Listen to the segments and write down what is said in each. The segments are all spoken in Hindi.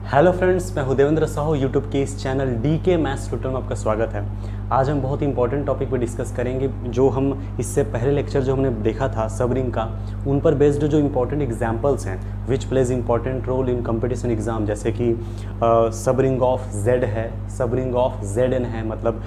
हेलो फ्रेंड्स, मैं हूं देवेंद्र साहू। यूट्यूब के इस चैनल डीके मैथ्स ट्यूटर में आपका स्वागत है। आज हम बहुत इंपॉर्टेंट टॉपिक पर डिस्कस करेंगे। जो हम इससे पहले लेक्चर जो हमने देखा था सब रिंग का, उन पर बेस्ड जो इंपॉर्टेंट एग्जांपल्स हैं which plays important role in competition exam, जैसे कि सब रिंग ऑफ जेड है, subring of Z N है, मतलब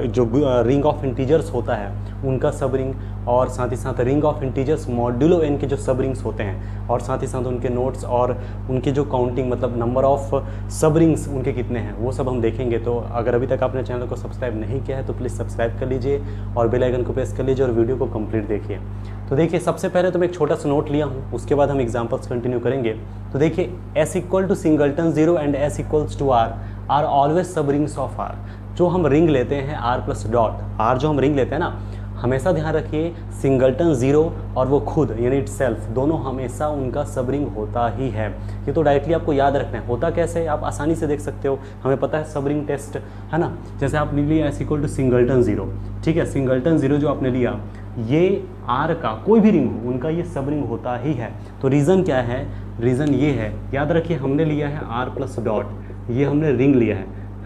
जो रिंग ऑफ इंटीजर्स होता है उनका सब रिंग, और साथ ही साथ ring of integers modulo N के जो सब रिंग्स होते हैं, और साथ ही साथ उनके नोट्स और उनके जो काउंटिंग, मतलब नंबर ऑफ सब रिंग्स उनके कितने हैं, वो सब हम देखेंगे। तो अगर अभी तक आपने चैनल को सब्सक्राइब नहीं किया है तो प्लीज़ सब्सक्राइब कर लीजिए और बेल आइकन को प्रेस कर लीजिए और वीडियो को कंप्लीट देखिए। तो देखिए, सबसे पहले तो मैं एक छोटा सा नोट लिया हूँ, उसके बाद हम एग्जाम्पल्स कंटिन्यू करेंगे। तो देखिए, S equal to singleton zero and S equals to R always subrings of R. जो हम रिंग लेते हैं आर प्लस डॉट, आर जो हम रिंग लेते हैं ना, हमेशा ध्यान रखिए सिंगल्टन जीरो और वो खुद यानी इट सेल्फ, दोनों हमेशा उनका सब रिंग होता ही है। ये तो डायरेक्टली आपको याद रखना है। होता कैसे, आप आसानी से देख सकते हो, हमें पता है सब रिंग टेस्ट है ना। जैसे आपने लिया S equal to singleton zero, ठीक है, सिंगल्टन जीरो जो आपने लिया, ये आर का कोई भी रिंग हो उनका ये सब रिंग होता ही है। तो रीज़न क्या है, रीज़न ये है, याद रखिए हमने लिया है आर प्लस डॉट, ये हमने रिंग लिया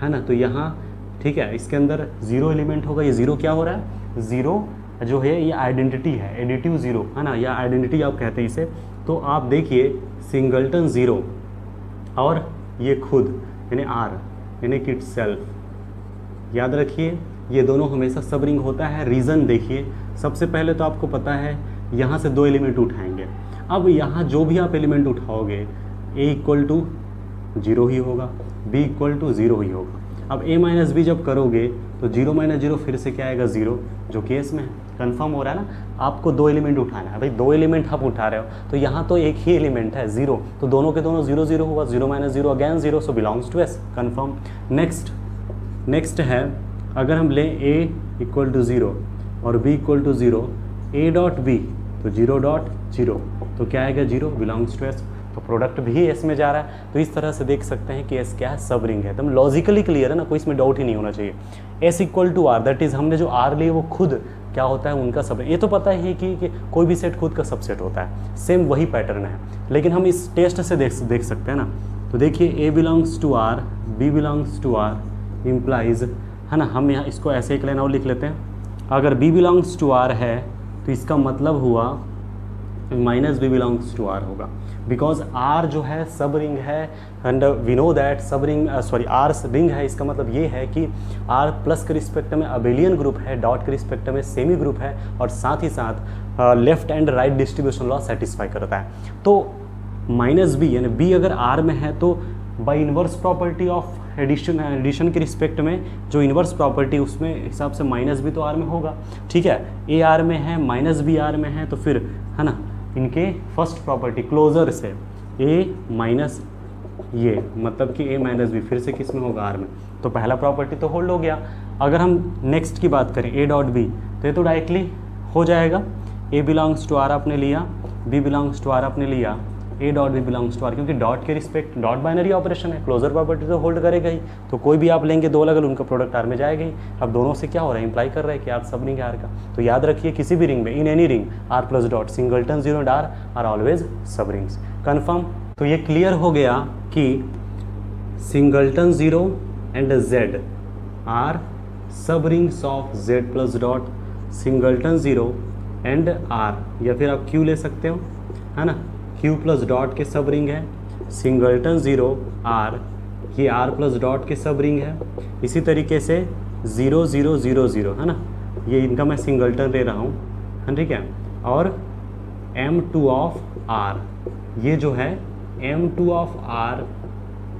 है ना। तो यहाँ ठीक है, इसके अंदर जीरो एलिमेंट होगा। ये जीरो क्या हो रहा है, जीरो जो है ये आइडेंटिटी है, एडिटिव जीरो है ना, या आइडेंटिटी आप कहते हैं इसे। तो आप देखिए सिंगल्टन जीरो और ये खुद यानी आर यानी कि इट सेल्फ, याद रखिए ये दोनों हमेशा सब रिंग होता है। रीज़न देखिए, सबसे पहले तो आपको पता है यहाँ से दो एलिमेंट उठाएंगे। अब यहाँ जो भी आप एलिमेंट उठाओगे ए इक्वल टू जीरो ही होगा, बी इक्वल टू जीरो ही होगा। अब a माइनस बी जब करोगे तो जीरो माइनस जीरो फिर से क्या आएगा, जीरो, जो केस में है। कन्फर्म हो रहा है ना। आपको दो एलिमेंट उठाना है भाई, दो एलिमेंट आप उठा रहे हो तो यहाँ तो एक ही एलिमेंट है जीरो, तो दोनों के दोनों जीरो जीरो हुआ, zero minus zero again zero, so belongs to S। Confirm. Next है, अगर हम लें a इक्वल टू ज़ीरो और b equal to zero, a dot b तो जीरो डॉट जीरो, तो क्या आएगा, जीरो, बिलोंग्स टू S। तो प्रोडक्ट भी S में जा रहा है। तो इस तरह से देख सकते हैं कि S क्या है, सब रिंग है। एकदम लॉजिकली क्लियर है ना, कोई इसमें डाउट ही नहीं होना चाहिए। S equal to R, that is हमने जो R लिए वो खुद क्या होता है, उनका सब। ये तो पता ही कि कोई भी सेट खुद का सबसेट होता है, सेम वही पैटर्न है, लेकिन हम इस टेस्ट से देख सकते हैं ना। तो देखिए A belongs to R, B belongs to R implies है ना। हम यहाँ इसको ऐसे एक लाइन और लिख लेते हैं। अगर B बिलोंग्स टू R है तो इसका मतलब हुआ minus B belongs to R होगा, बिकॉज आर जो है सब रिंग है and we know that subring R ring है। इसका मतलब ये है कि आर प्लस के रिस्पेक्ट में अबेलियन ग्रुप है, डॉट के रिस्पेक्ट में सेमी ग्रुप है, और साथ ही साथ left and right distribution law satisfy करता है। तो माइनस बी यानी बी अगर आर में है तो by inverse property of addition के रिस्पेक्ट में जो इनवर्स प्रॉपर्टी उसमें हिसाब से माइनस बी तो आर में होगा, ठीक है। ए आर में है, माइनस बी आर में है, तो फिर है ना इनके फर्स्ट प्रॉपर्टी क्लोजर से ए माइनस ये, मतलब कि ए माइनस बी फिर से किस में होगा, आर में। तो पहला प्रॉपर्टी तो होल्ड हो गया। अगर हम नेक्स्ट की बात करें ए डॉट बी, तो ये तो डायरेक्टली हो जाएगा, ए बिलोंग्स टू आर आपने लिया, बी बिलोंग्स टू आर आपने लिया, A dot B belongs to R, क्योंकि डॉट के रिस्पेक्ट डॉट बाइनरी ऑपरेशन है, क्लोजर प्रॉपर्टी तो होल्ड करेगा ही। तो कोई भी आप लेंगे दो अलग, उनका प्रोडक्ट आर में जाएगा ही। अब दोनों से क्या हो रहा है, इंप्लाई कर रहा है कि आर सब रिंग है आर का। तो याद रखिए किसी भी रिंग में, in any ring R plus dot singleton zero and R always subrings. Confirm. तो ये क्लियर हो गया कि singleton zero and Z R subrings of Z plus dot, singleton zero and R, या फिर आप क्यू ले सकते हो है ना, Q प्लस डॉट के सब रिंग है, सिंगल्टन जीरो आर ये आर प्लस डॉट के सब रिंग है। इसी तरीके से 0 0 0 0 है ना, ये इनका मैं सिंगल्टन ले रहा हूँ, ठीक है। और M2 ऑफ R, ये जो है M2 of R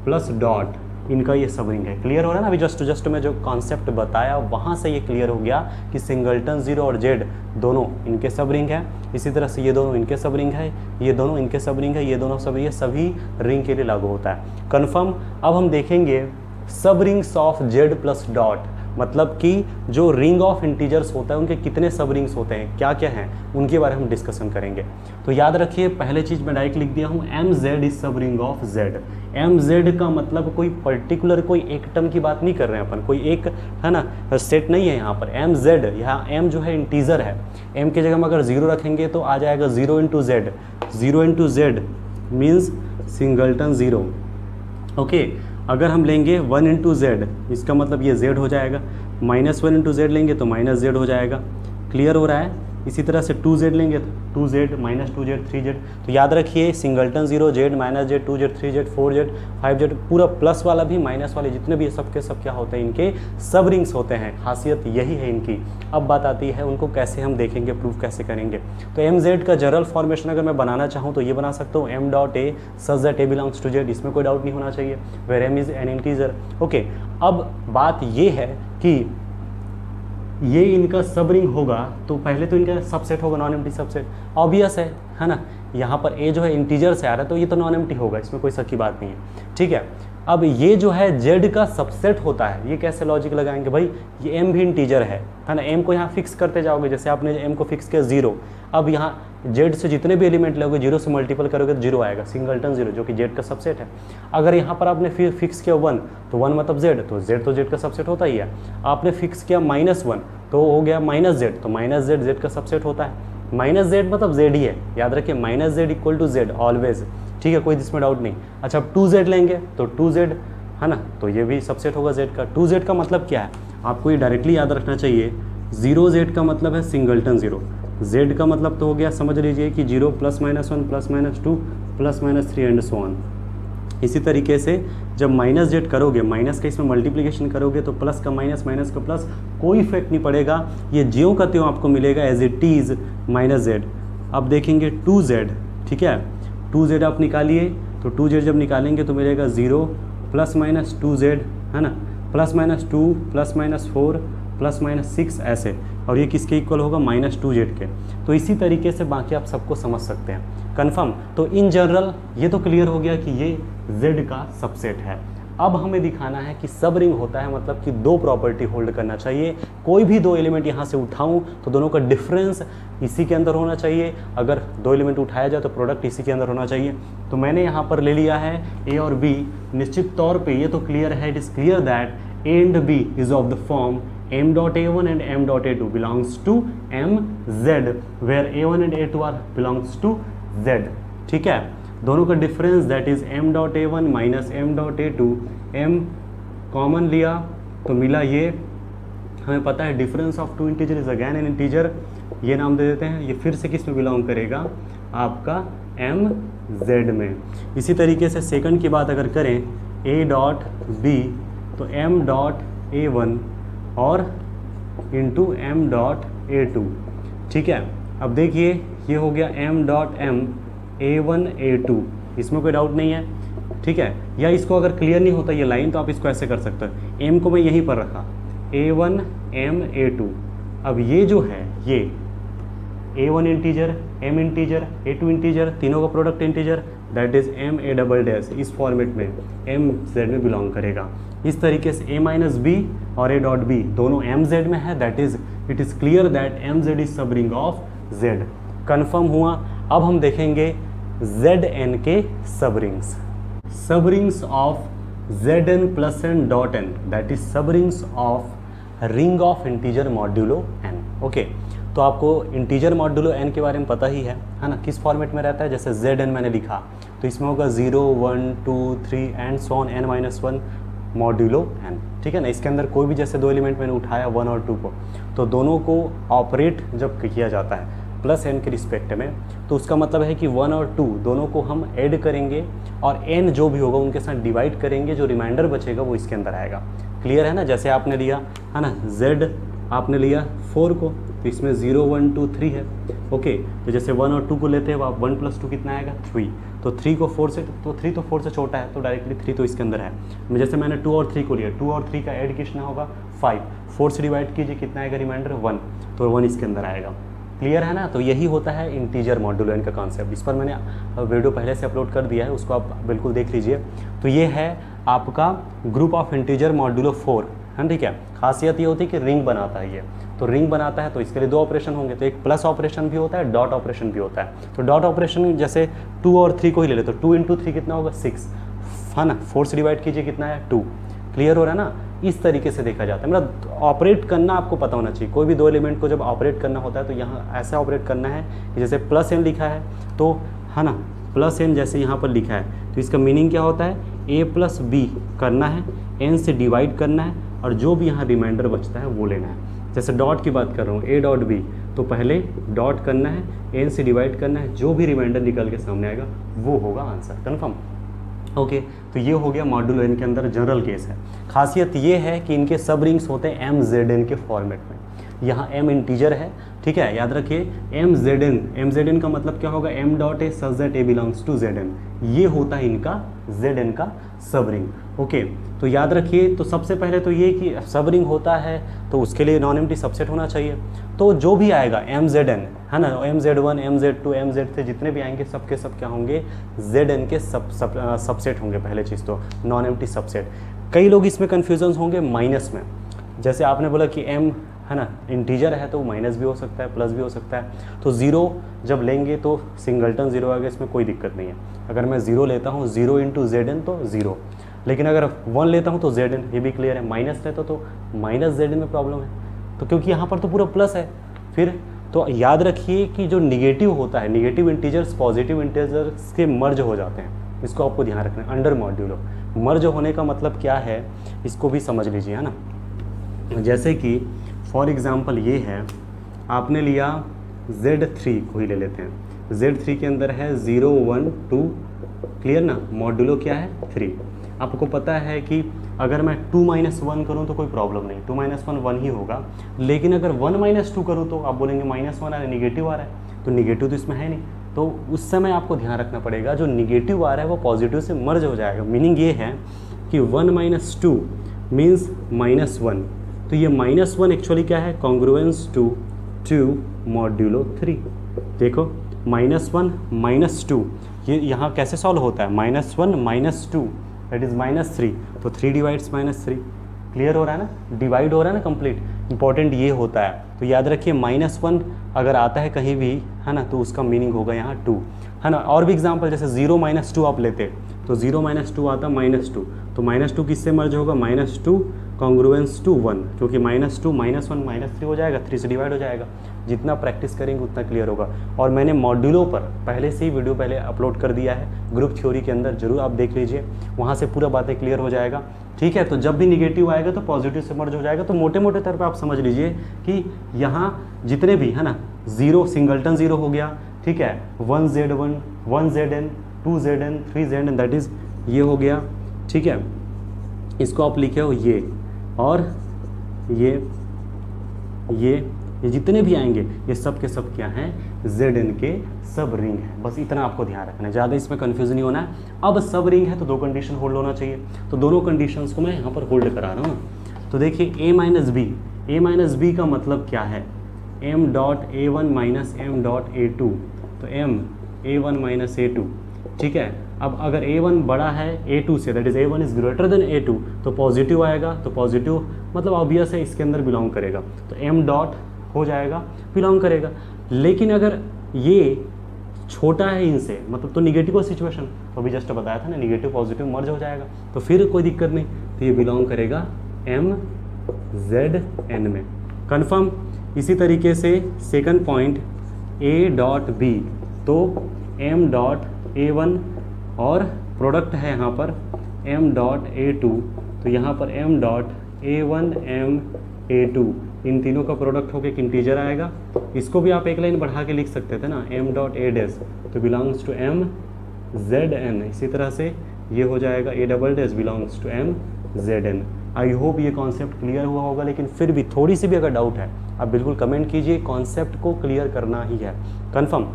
plus dot, इनका ये सब रिंग है। क्लियर हो रहा है ना। अभी जस्ट मैं जो कॉन्सेप्ट बताया वहाँ से ये क्लियर हो गया कि सिंगल्टन जीरो और जेड दोनों इनके सब रिंग है। इसी तरह से ये दोनों इनके सब रिंग है, ये दोनों इनके सब रिंग है, ये दोनों सब, ये सभी रिंग के लिए लागू होता है। कन्फर्म। अब हम देखेंगे सब rings of Z plus dot, मतलब कि जो रिंग ऑफ इंटीजर्स होता है उनके कितने सब रिंग्स होते हैं, क्या क्या हैं, उनके बारे में हम डिस्कशन करेंगे। तो याद रखिए पहले चीज़ मैं डायरेक्ट लिख दिया हूँ, M Z is subring of Z. M Z का मतलब कोई पर्टिकुलर कोई एक टर्म की बात नहीं कर रहे हैं अपन, कोई एक है ना सेट नहीं है यहाँ पर। एम जेड, यहाँ एम जो है इंटीजर है, एम की जगह हम अगर 0 रखेंगे तो आ जाएगा 0 into Z. 0 into Z means singleton 0। Okay, अगर हम लेंगे 1 इंटू जेड, इसका मतलब ये जेड हो जाएगा। -1 इंटू जेड लेंगे तो माइनस जेड हो जाएगा। क्लियर हो रहा है? इसी तरह से 2z लेंगे तो 2z, -2z, 3z। तो याद रखिए singleton 0, Z, -z, 2z, 3z, 4z, 5z, पूरा प्लस वाला भी माइनस वाले जितने भी सबके सब क्या होते हैं, इनके सब रिंग्स होते हैं। खासियत यही है इनकी। अब बात आती है उनको कैसे हम देखेंगे, प्रूफ कैसे करेंगे। तो mz का जनरल फॉर्मेशन अगर मैं बनाना चाहूँ तो ये बना सकता हूँ m.a such that a belongs to z। इसमें कोई डाउट नहीं होना चाहिए, where m is an integer. Okay, अब बात ये है कि ये इनका सब रिंग होगा तो पहले तो इनका सबसेट होगा, नॉन एम्प्टी सबसेट। ऑब्वियस है ना। यहाँ पर ए जो है इंटीजर से आ रहा है तो ये तो नॉन एम्प्टी होगा, इसमें कोई शक की बात नहीं है। ठीक है, अब ये जो है जेड का सबसेट होता है, ये कैसे लॉजिक लगाएंगे भाई, ये एम भी इंटीजर है ना। एम को यहाँ फिक्स करते जाओगे, जैसे आपने एम को फिक्स किया 0, अब यहाँ जेड से जितने भी एलिमेंट लोगे 0 से मल्टीपल करोगे तो 0 आएगा, सिंगलटन 0 जो कि जेड का सबसेट है। अगर यहाँ पर आपने फिर फिक्स किया 1 तो 1 मतलब जेड, तो जेड का सबसेट होता ही है। आपने फिक्स किया -1 तो हो गया -z, तो -z जेड का सबसेट होता है। -z मतलब z ही है, याद रखिए -z equal to z always. ठीक है, कोई इसमें डाउट नहीं। अच्छा, अब 2z लेंगे तो 2z है ना, तो ये भी सबसेट होगा z का। 2z का मतलब क्या है आपको ये डायरेक्टली याद रखना चाहिए। 0z का मतलब है सिंगलटन 0, z का मतलब तो हो गया, समझ लीजिए कि 0 +-1 +-2 +-3 एंड सो ऑन। इसी तरीके से जब -z करोगे, माइनस का इसमें मल्टीप्लिकेशन करोगे तो प्लस का माइनस, माइनस का प्लस, कोई इफेक्ट नहीं पड़ेगा, ये ज्यों का त्यों आपको मिलेगा एज इट इज़ -z। अब देखेंगे 2z, ठीक है, 2z आप निकालिए तो 2z जब निकालेंगे तो मिलेगा 0 +-2z है ना, +-2 +-4 +-6 ऐसे, और ये किसके इक्वल होगा, -2z के। तो इसी तरीके से बाकी आप सबको समझ सकते हैं। कन्फर्म? तो इन जनरल ये तो क्लियर हो गया कि ये z का सबसेट है। अब हमें दिखाना है कि सब रिंग होता है मतलब कि 2 प्रॉपर्टी होल्ड करना चाहिए। कोई भी 2 एलिमेंट यहाँ से उठाऊं तो दोनों का डिफरेंस इसी के अंदर होना चाहिए। अगर 2 एलिमेंट उठाया जाए तो प्रोडक्ट इसी के अंदर होना चाहिए। तो मैंने यहाँ पर ले लिया है a और b। निश्चित तौर पे ये तो क्लियर है, it is clear that a and b is of the form m.a1 and m.a2 belongs to mz, where a1 and a2 are belongs to z। ठीक है, दोनों का difference that is m.a1 minus m.a2, m common लिया तो मिला ये, हमें पता है difference of 2 integer is again N integer, ये नाम दे देते हैं। ये फिर से किस में बिलोंग करेगा, आपका mz में। इसी तरीके से सेकंड की बात अगर करें a.b तो m.a1 और इंटू m.a2। ठीक है, अब देखिए ये हो गया m.m a1 a2, इसमें कोई डाउट नहीं है। ठीक है, या इसको अगर क्लियर नहीं होता ये लाइन तो आप इसको ऐसे कर सकते हो, m को मैं यहीं पर रखा a1 m a2। अब ये जो है ये a1 integer, m integer, a2 integer, तीनों का product integer, that is m a double dash, इस फॉर्मेट में mz में बिलोंग करेगा। इस तरीके से a माइनस बी और a.b दोनों mz में है, that is it is clear that mz is subring of z। Confirm हुआ। अब हम देखेंगे zn के subrings of zn plus n dot n, that is subrings of ring of integer modulo n। Okay, तो आपको इंटीजर मॉड्यूलो n के बारे में पता ही है ना, किस फॉर्मेट में रहता है। जैसे zn मैंने लिखा तो इसमें होगा 0 1 2 3 and so on n-1 modulo n। ठीक है ना, इसके अंदर कोई भी जैसे 2 एलिमेंट मैंने उठाया 1 और 2 को, तो दोनों को ऑपरेट जब किया जाता है प्लस n के रिस्पेक्ट में, तो उसका मतलब है कि 1 और 2 दोनों को हम ऐड करेंगे और n जो भी होगा उनके साथ डिवाइड करेंगे, जो रिमाइंडर बचेगा वो इसके अंदर आएगा। क्लियर है ना, जैसे आपने लिया है ना z आपने लिया 4 को, तो इसमें 0 1 2 3 है। ओके, तो जैसे 1 और 2 को लेते हैं आप 1 + 2 कितना आएगा 3, तो 3 को 4 से, तो 3 तो 4 से छोटा है तो डायरेक्टली 3 तो इसके अंदर है। जैसे मैंने 2 और 3 को लिया, 2 और 3 का ऐड कितना होगा 5, 4 से डिवाइड कीजिए कितना आएगा रिमाइंडर 1, तो 1 इसके अंदर आएगा। क्लियर है ना, तो यही होता है इंटीजर मॉड्यूलो n का कॉन्सेप्ट। इस पर मैंने वीडियो पहले से अपलोड कर दिया है, उसको आप बिल्कुल देख लीजिए। तो ये है आपका ग्रुप ऑफ इंटीजर मॉड्यूलो 4 है। ठीक है, खासियत ये होती है कि रिंग बनाता है ये, तो रिंग बनाता है तो इसके लिए 2 ऑपरेशन होंगे, तो एक प्लस ऑपरेशन भी होता है, डॉट ऑपरेशन भी होता है। तो डॉट ऑपरेशन जैसे 2 और 3 को ही ले ले तो 2 × 3 कितना होगा 6, है ना, 4 से डिवाइड कीजिए कितना है 2। क्लियर हो रहा है ना, इस तरीके से देखा जाता है। मतलब ऑपरेट करना आपको पता होना चाहिए। कोई भी दो एलिमेंट को जब ऑपरेट करना होता है तो यहाँ ऐसा ऑपरेट करना है कि जैसे प्लस एन लिखा है तो है ना, प्लस एन जैसे यहाँ पर लिखा है तो इसका मीनिंग क्या होता है, ए प्लस बी करना है, एन से डिवाइड करना है और जो भी यहाँ रिमाइंडर बचता है वो लेना है। जैसे डॉट की बात कर रहा हूँ, ए डॉट बी, तो पहले डॉट करना है, एन से डिवाइड करना है, जो भी रिमाइंडर निकल के सामने आएगा वो होगा आंसर। कन्फर्म? ओके, तो ये हो गया मॉड्यूलो एन के अंदर जनरल केस है। खासियत ये है कि इनके सब रिंग्स होते हैं एम जेड एन के फॉर्मेट में। यहाँ एम इंटीजर है, ठीक है, याद रखिए एम जेड एन का मतलब क्या होगा, M dot A such that A belongs to Z N, ये होता है इनका जेड एन का सब रिंग। ओके, तो याद रखिए, तो सबसे पहले तो ये कि सब रिंग होता है तो उसके लिए नॉन एम्प्टी सबसेट होना चाहिए। तो जो भी आएगा एम जेड एन है ना, M Z one, M Z two, M Z three, जितने भी आएंगे सबके सब क्या होंगे, जेड एन के सबसेट होंगे। पहले चीज़ तो नॉन एम्प्टी सबसेट। कई लोग इसमें कन्फ्यूजन होंगे माइनस में, जैसे आपने बोला कि एम है ना इंटीजर है तो माइनस भी हो सकता है, प्लस भी हो सकता है। तो ज़ीरो जब लेंगे तो सिंगलटन ज़ीरो आएगा, इसमें कोई दिक्कत नहीं है। अगर मैं ज़ीरो लेता हूँ, ज़ीरो इंटू जेड एन तो ज़ीरो, लेकिन अगर 1 लेता हूँ तो जेड एन, ये भी क्लियर है। माइनस लेता तो माइनस जेड एन में प्रॉब्लम है, तो क्योंकि यहाँ पर तो पूरा प्लस है। फिर तो याद रखिए कि जो निगेटिव होता है, निगेटिव इंटीजर्स पॉजिटिव इंटीजर्स के मर्ज हो जाते हैं, इसको आपको ध्यान रखना है। अंडर मॉड्यूलो मर्ज होने का मतलब क्या है, इसको भी समझ लीजिए, है ना। जैसे कि फॉर एग्जाम्पल ये है, आपने लिया Z3 को ही ले लेते हैं। Z3 के अंदर है 0 1 2, क्लियर ना, मॉड्यूलो क्या है 3। आपको पता है कि अगर मैं 2 - 1 करूँ तो कोई प्रॉब्लम नहीं, 2 - 1 1 ही होगा। लेकिन अगर 1 - 2 करूँ तो आप बोलेंगे -1 आ रहा है, निगेटिव आ रहा है, तो निगेटिव तो इसमें है नहीं। तो उस समय आपको ध्यान रखना पड़ेगा, जो निगेटिव आ रहा है वो पॉजिटिव से मर्ज हो जाएगा। मीनिंग ये है कि 1 - 2 मीन्स -1, तो ये -1 एक्चुअली क्या है, कॉन्ग्रुएंस टू 2 मॉड्यूलो 3। देखो -1 - 2, ये यहाँ कैसे सॉल्व होता है, -1 - 2 दैट इज़ -3, तो 3 डिवाइड्स -3। क्लियर हो रहा है ना, डिवाइड हो रहा है ना कंप्लीट। इंपॉर्टेंट ये होता है, तो याद रखिए -1 अगर आता है कहीं भी, है ना, तो उसका मीनिंग होगा यहाँ 2, है ना। और भी एग्जांपल, जैसे 0 - 2 आप लेते तो 0 - 2 आता -2, तो -2 किससे मर्ज होगा, -2 कॉन्ग्रुएंस टू 1, क्योंकि -2 -1 -3 हो जाएगा, 3 से डिवाइड हो जाएगा। जितना प्रैक्टिस करेंगे उतना क्लियर होगा। और मैंने मॉड्यूलो पर पहले से ही वीडियो पहले अपलोड कर दिया है ग्रुप थ्योरी के अंदर, जरूर आप देख लीजिए, वहाँ से पूरा बातें क्लियर हो जाएगा। ठीक है, तो जब भी निगेटिव आएगा तो पॉजिटिव से मर्ज हो जाएगा। तो मोटे मोटे तौर पर आप समझ लीजिए कि यहाँ जितने भी है ना, 0 सिंगलटन 0 हो गया, ठीक है, 1 Z1 1 ZN 2 ZN 3 ZN, that is ये हो गया। ठीक है, इसको आप लिखे हो ये, और ये जितने भी आएंगे ये सब के सब क्या हैं, ZN के सब रिंग है। बस इतना आपको ध्यान रखना है, ज़्यादा इसमें कन्फ्यूजन नहीं होना है। अब सब रिंग है तो 2 कंडीशन होल्ड होना चाहिए, तो दोनों कंडीशंस को मैं यहाँ पर होल्ड करा रहा हूँ। तो देखिए A माइनस बी का मतलब क्या है, M dot A1 minus M dot A2, तो M A1 माइनस A2। ठीक है, अब अगर A1 बड़ा है A2 से, that is A1 is greater than A2, तो पॉजिटिव आएगा, तो पॉजिटिव मतलब ऑब्वियस है इसके अंदर बिलोंग करेगा, तो M डॉट हो जाएगा, बिलोंग करेगा। लेकिन अगर ये छोटा है इनसे, मतलब तो निगेटिव सिचुएशन, तो अभी जस्ट बताया था ना, निगेटिव पॉजिटिव मर्ज हो जाएगा, तो फिर कोई दिक्कत नहीं, तो ये बिलोंग करेगा MZN में। कन्फर्म। इसी तरीके से second point A dot B, तो M डॉट A1 और प्रोडक्ट है यहाँ पर M डॉट A2, तो यहाँ पर M dot A1 M A2, इन तीनों का प्रोडक्ट होकर एक इंटीजर आएगा। इसको भी आप एक लाइन बढ़ा के लिख सकते थे ना, M डॉट A डैश, तो बिलोंग्स टू MZN। इसी तरह से ये हो जाएगा A double dash belongs to MZN। I hope ये कॉन्सेप्ट क्लियर हुआ होगा, लेकिन फिर भी थोड़ी सी भी अगर डाउट है आप बिल्कुल कमेंट कीजिए, कॉन्सेप्ट को क्लियर करना ही है। कन्फर्म।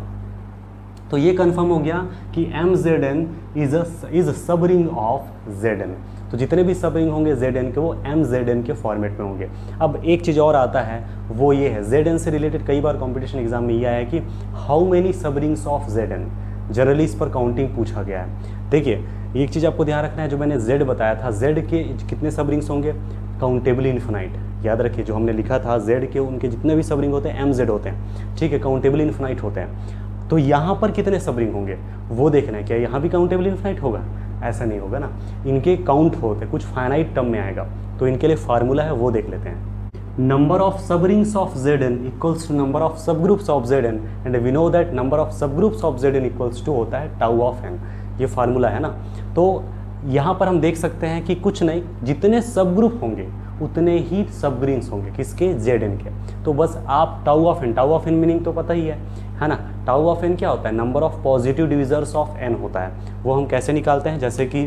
तो ये कन्फर्म हो गया कि MZN is subring of ZN। तो जितने भी सब रिंग होंगे ZN के, वो MZN के फॉर्मेट में होंगे। अब एक चीज़ और आता है, वो ये है, ZN से रिलेटेड कई बार कंपटीशन एग्जाम में ये आया कि how many subrings of ZN, generally इस पर काउंटिंग पूछा गया है। देखिए, एक चीज़ आपको ध्यान रखना है, जो मैंने Z बताया था, Z के कितने सब रिंग्स होंगे, काउंटेबल इन्फिनाइट। याद रखिए, जो हमने लिखा था Z के, उनके जितने भी सब रिंग होते हैं MZ होते हैं, ठीक है, काउंटेबल इन्फिनाइट होते हैं। तो यहाँ पर कितने सब रिंग होंगे वो देखना है, क्या यहाँ भी काउंटेबल इन्फिनाइट होगा, ऐसा नहीं होगा ना, इनके काउंट होते, कुछ फाइनाइट टर्म में आएगा। तो इनके लिए फार्मूला है वो देख लेते हैं। Number of subrings of Zn equals to number of subgroups of Zn and we know that number of subgroups of Zn equals to होता है टाउ ऑफ n। ये फार्मूला है ना। तो यहाँ पर हम देख सकते हैं कि कुछ नहीं, जितने सब ग्रुप होंगे उतने ही सब रिंग्स होंगे किसके, Zn के। तो बस आप टाउ ऑफ n मीनिंग तो पता ही है ना। टाउ ऑफ n क्या होता है, number of positive divisors of n होता है। वो हम कैसे निकालते हैं, जैसे कि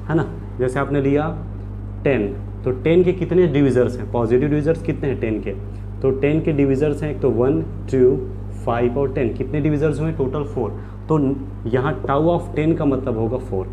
है ना, जैसे आपने लिया 10, तो 10 के कितने डिविजर्स हैं, पॉजिटिव डिविजर्स कितने हैं 10 के, तो 10 के डिविजर्स हैं एक तो 1, 2, 5 और 10, कितने डिविजर्स हुए टोटल 4। तो यहाँ टाउ ऑफ 10 का मतलब होगा 4।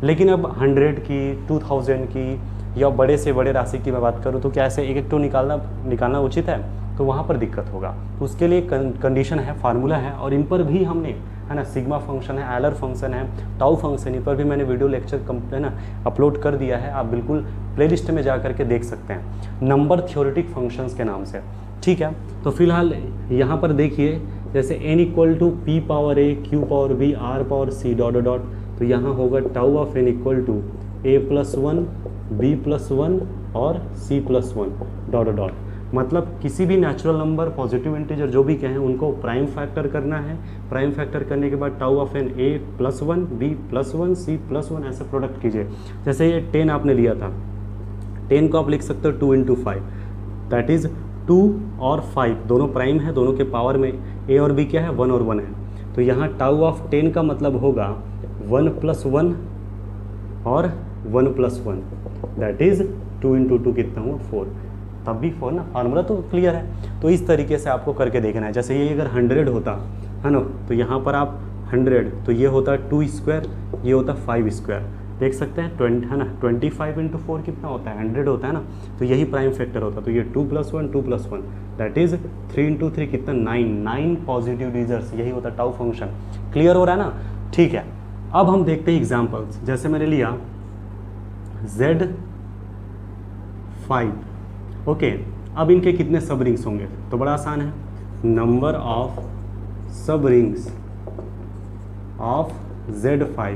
लेकिन अब 100 की, 2000 की या बड़े से बड़े राशि की मैं बात करूँ तो क्या ऐसे एक एक टू निकालना उचित है, तो वहाँ पर दिक्कत होगा। तो उसके लिए कंडीशन है, फार्मूला है, और इन पर भी हमने है ना सिग्मा फंक्शन है, एलर फंक्शन है, टाउ फंक्शन, इन पर भी मैंने वीडियो लेक्चर है ना अपलोड कर दिया है। आप बिल्कुल प्लेलिस्ट में जा करके देख सकते हैं, नंबर थ्योरेटिक फंक्शंस के नाम से। ठीक है, तो फिलहाल यहाँ पर देखिए, जैसे n equal to P power a, q power b, r power c dot dot, तो यहाँ होगा tau of n equal to a+1, b+1 और c+1 डॉट डॉट। मतलब किसी भी नेचुरल नंबर, पॉजिटिव इंटीजर जो भी कहें, उनको प्राइम फैक्टर करना है। प्राइम फैक्टर करने के बाद tau of n a+1, b+1, c+1 ऐसे प्रोडक्ट कीजिए। जैसे ये 10 आपने लिया था, 10 को आप लिख सकते हो 2 × 5, दैट इज़ 2 और 5 दोनों प्राइम है, दोनों के पावर में a और b क्या है, 1 और 1 है। तो यहाँ टाउ ऑफ 10 का मतलब होगा 1+1 और 1+1, दैट इज़ 2 × 2 कितना हुआ 4, तब भी 4 ना। फार्मूला तो क्लियर है। तो इस तरीके से आपको करके देखना है। जैसे ये अगर 100 होता है ना, तो यहाँ पर आप 100, तो ये होता 2², ये होता 5², देख सकते हैं 20 है ना, 25 × 4 कितना होता है, 100 होता है ना। तो यही प्राइम फैक्टर होता, तो ये 2+1, 2+1, दैट इज़ 3 × 3 कितना 9 पॉजिटिव डिविजर्स, यही होता टाउ फंक्शन। क्लियर हो रहा है ना। ठीक है, अब हम देखते हैं एग्जाम्पल्स। जैसे मैंने लिया Z5, ओके, अब इनके कितने सब रिंग्स होंगे, तो बड़ा आसान है, number of subrings of Z5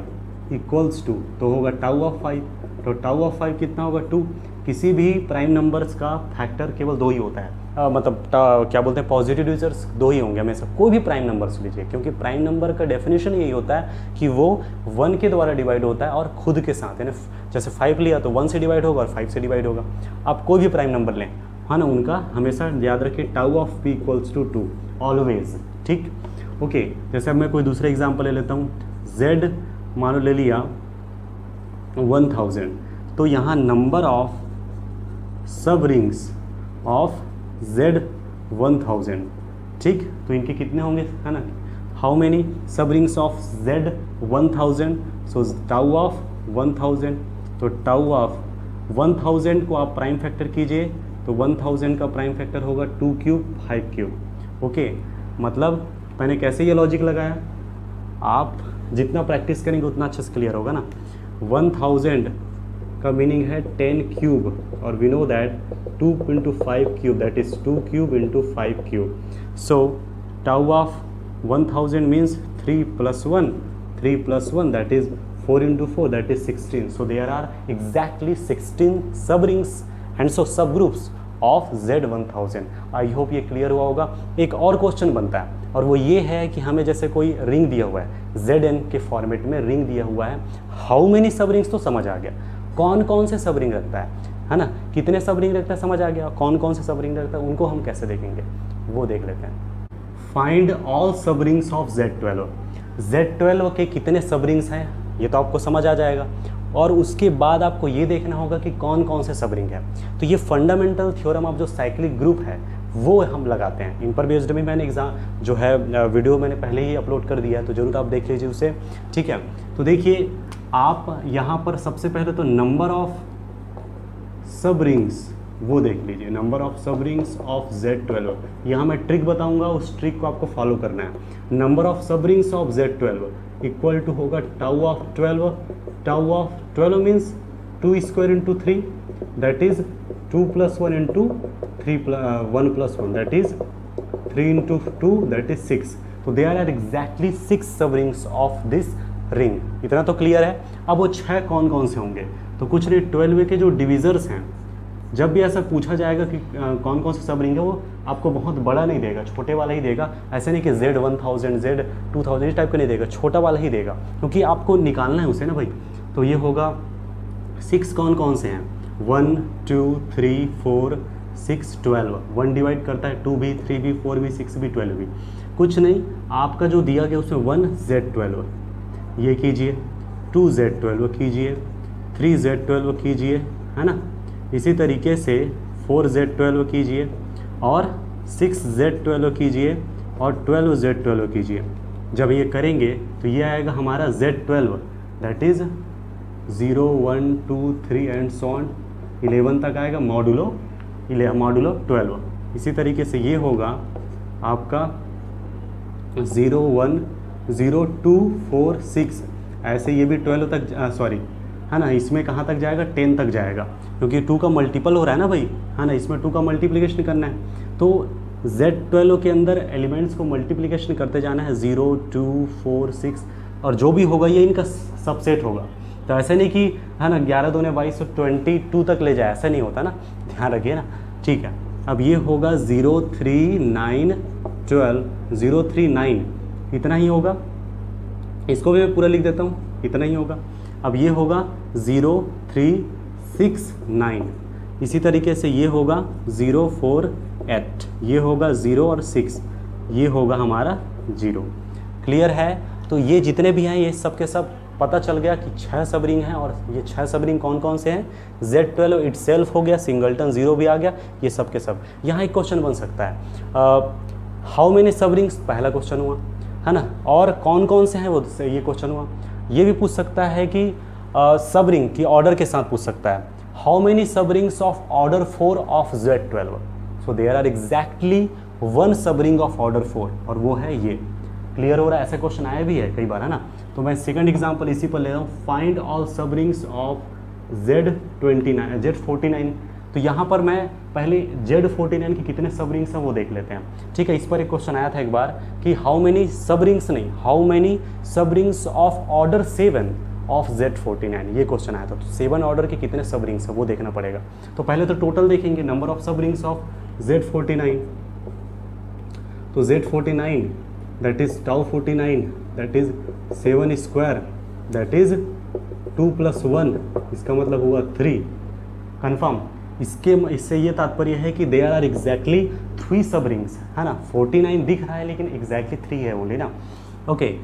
equals to, तो होगा टाउ ऑफ 5, तो टाउ ऑफ 5 कितना होगा 2। किसी भी प्राइम नंबर्स का फैक्टर केवल 2 ही होता है, मतलब क्या बोलते हैं, पॉजिटिव डिविजर्स 2 ही होंगे हमेशा, कोई भी प्राइम नंबर्स लीजिए, क्योंकि प्राइम नंबर का डेफिनेशन यही होता है कि वो 1 के द्वारा डिवाइड होता है और खुद के साथ, यानी जैसे 5 लिया तो 1 से डिवाइड होगा और 5 से डिवाइड होगा। आप कोई भी प्राइम नंबर लें, हाँ ना, उनका हमेशा याद रखिए tau of p equals to 2 always. ठीक, ओके। जैसे अब मैं कोई दूसरा एग्जाम्पल ले लेता हूँ, Z मान लो ले लिया 1000, तो यहाँ number of subrings of Z1000, ठीक, तो इनके कितने होंगे, है ना, how many subrings of Z1000, so tau of 1000, तो टाउ ऑफ 1000 को आप प्राइम फैक्टर कीजिए, तो 1000 का प्राइम फैक्टर होगा 2³ 5³। ओके, मतलब मैंने कैसे ये लॉजिक लगाया, आप जितना प्रैक्टिस करेंगे उतना अच्छे से क्लियर होगा ना। 1000 का मीनिंग है 10³ और we know that 2 × 5³ that is 2³ × 5³। So tau of 1000 means 3+1 that is 4 × 4 that is 16. So there are exactly 16 sub rings and so sub groups of Z1000. I hope ये क्लियर हुआ होगा। एक और क्वेश्चन बनता है और वो ये है कि हमें जैसे कोई रिंग दिया हुआ है, Zn के फॉर्मेट में रिंग दिया हुआ है, हाउ मेनी सब रिंग्स तो समझ आ गया, कौन कौन से सब रिंग रखता है ना, कितने सब रिंग रखता है समझ आ गया, कौन कौन से सब रिंग रखता है उनको हम कैसे देखेंगे वो देख लेते हैं। फाइंड ऑल सब रिंग्स ऑफ Z12। Z12 के कितने सब रिंग्स हैं ये तो आपको समझ आ जाएगा, और उसके बाद आपको ये देखना होगा कि कौन कौन से सब रिंग है। तो ये फंडामेंटल थ्योरम ऑफ जो साइक्लिक ग्रुप है वो हम लगाते हैं। इन पर बेस्ड भी मैंने एग्जाम जो है वीडियो मैंने पहले ही अपलोड कर दिया है, तो जरूर आप देख लीजिए उसे। ठीक है, तो देखिए आप यहाँ पर सबसे पहले तो नंबर ऑफ सब रिंग्स वो देख लीजिए, number of subrings of Z12। यहाँ मैं ट्रिक बताऊँगा, उस ट्रिक को आपको फॉलो करना है। Number of subrings of Z12 equal to होगा tau of 12। Tau of 12 means 2² × 3 that is 2+1 × 1+1 that is 3 × 2 that is 6। तो देयर आर एग्जैक्टली 6 सब रिंग्स ऑफ दिस रिंग। इतना तो क्लियर है। अब वो 6 कौन कौन से होंगे, तो कुछ नहीं, 12 के जो डिविजर्स हैं, जब भी ऐसा पूछा जाएगा कि कौन कौन से सब रिंग है, वो आपको बहुत बड़ा नहीं देगा, छोटे वाला ही देगा। ऐसे नहीं कि Z1000 Z2000 इस टाइप का नहीं देगा, छोटा वाला ही देगा, क्योंकि आपको निकालना है उसे ना भाई। तो ये होगा 6 कौन कौन से हैं, 1 2 3 4 6 12। 1 डिवाइड करता है 2 भी, 3 भी, 4 भी, 6 भी, 12 भी। कुछ नहीं, आपका जो दिया गया उसमें 1Z12 ये कीजिए, 2Z12 कीजिए, 3Z12 कीजिए, है ना। इसी तरीके से 4Z12 कीजिए और 6Z12 कीजिए और 12Z12 कीजिए। जब ये करेंगे तो ये आएगा हमारा Z12, that is 0 1 2 3 and so on 11 तक आएगा, मॉडुलो 12। इसी तरीके से ये होगा आपका 0 1 0 2 4 6, ऐसे ये भी 12 तक सॉरी, है ना, इसमें कहाँ तक जाएगा, 10 तक जाएगा, क्योंकि 2 का मल्टीपल हो रहा है ना भाई, है ना, इसमें 2 का मल्टीप्लिकेशन करना है। तो Z12 के अंदर एलिमेंट्स को मल्टीप्लिकेशन करते जाना है, 0 2 4 6, और जो भी होगा ये इनका सबसेट होगा। तो ऐसे नहीं कि, है ना, 11 दूने 22 22 तक ले जाए, ऐसा नहीं होता ना, ध्यान रखिए ना। ठीक है, अब ये होगा 0 3 9 12, 0 3 9, इतना ही होगा। इसको भी मैं पूरा लिख देता हूँ, इतना ही होगा। अब ये होगा 0 3 6 9, इसी तरीके से ये होगा 0 4 8, ये होगा 0 और 6, ये होगा हमारा 0। क्लियर है। तो ये जितने भी हैं ये सब के सब पता चल गया कि 6 सब रिंग हैं, और ये 6 सब रिंग कौन कौन से हैं, Z12 इटसेल्फ हो गया, सिंगलटन 0 भी आ गया, ये सब के सब। यहाँ एक क्वेश्चन बन सकता है, हाउ मेनी सब रिंग्स, पहला क्वेश्चन हुआ, है ना, और कौन कौन से हैं वो ये क्वेश्चन हुआ। ये भी पूछ सकता है कि सब रिंग की ऑर्डर के साथ पूछ सकता है, how many subrings of order 4 of Z12। So there are exactly 1 subring of order 4, और वो है ये। क्लियर हो रहा है, ऐसे क्वेश्चन आए भी है कई बार, है ना। तो मैं सेकंड एग्जांपल इसी पर ले रहा हूँ, फाइंड ऑल सब रिंग्स ऑफ Z49। तो यहाँ पर मैं पहले Z49 के कितने सब रिंग्स हैं वो देख लेते हैं। ठीक है, इस पर एक क्वेश्चन आया था एक बार कि हाउ मेनी सब रिंग्स, नहीं, how many subrings of order 7 of Z49, ये क्वेश्चन आया था। तो 7 ऑर्डर के कितने सब रिंग्स हैं वो देखना पड़ेगा। तो पहले तो टोटल देखेंगे, number of subrings of Z49। तो Z49 that is tau 49, that is 7 square, that is 2 + 1, इसका मतलब हुआ 3। कन्फर्म। इससे ये तात्पर्य है कि देयर आर एग्जैक्टली 3 सब रिंग्स, है ना। 49 दिख रहा है लेकिन एग्जैक्टली 3 है ओनली ना। ओके,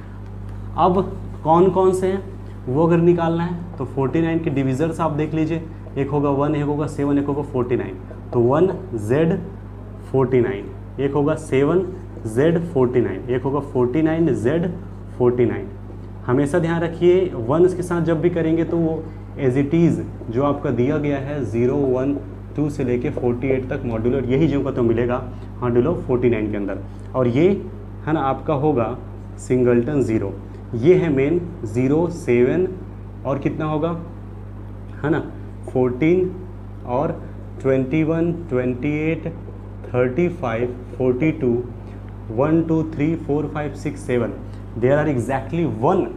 अब कौन कौन से हैं वो अगर निकालना है तो 49 के डिविजर्स आप देख लीजिए, एक होगा 1, एक होगा 7, एक होगा 49। तो 1Z49, एक होगा 7Z49, एक होगा 49Z49। हमेशा ध्यान रखिए 1 के साथ जब भी करेंगे तो वो एज इट इज़ जो आपका दिया गया है 0 1 2 से लेके 48 तक मॉड्यूलर यही जो का तो मिलेगा मॉड्यूलो 49 के अंदर। और ये है ना आपका होगा सिंगलटन 0, ये है मेन 0 7 और कितना होगा, है ना, 14 और 21 28 35 42 1 2 3 4 5 6 7। देयर आर एग्जैक्टली 1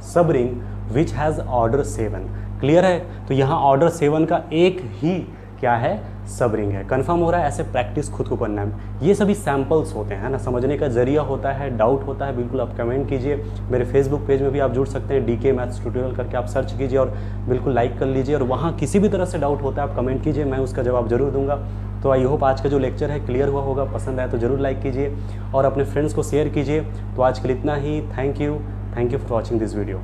सब ring which has order 7। Clear है। तो यहाँ ऑर्डर 7 का एक ही क्या है, सब रिंग है। कंफर्म हो रहा है। ऐसे प्रैक्टिस खुद को करना है। ये सभी सैम्पल्स होते हैं ना, समझने का जरिया होता है, डाउट होता है, बिल्कुल आप कमेंट कीजिए। मेरे फेसबुक पेज में भी आप जुड़ सकते हैं, DK मैथ्स ट्यूटोरियल करके आप सर्च कीजिए और बिल्कुल लाइक कर लीजिए। और वहाँ किसी भी तरह से डाउट होता है आप कमेंट कीजिए, मैं उसका जवाब जरूर दूंगा। तो आई होप आज का जो लेक्चर है क्लियर हुआ होगा, पसंद आया तो ज़रूर लाइक कीजिए और अपने फ्रेंड्स को शेयर कीजिए। तो आज के लिए इतना ही। Thank you for watching this video.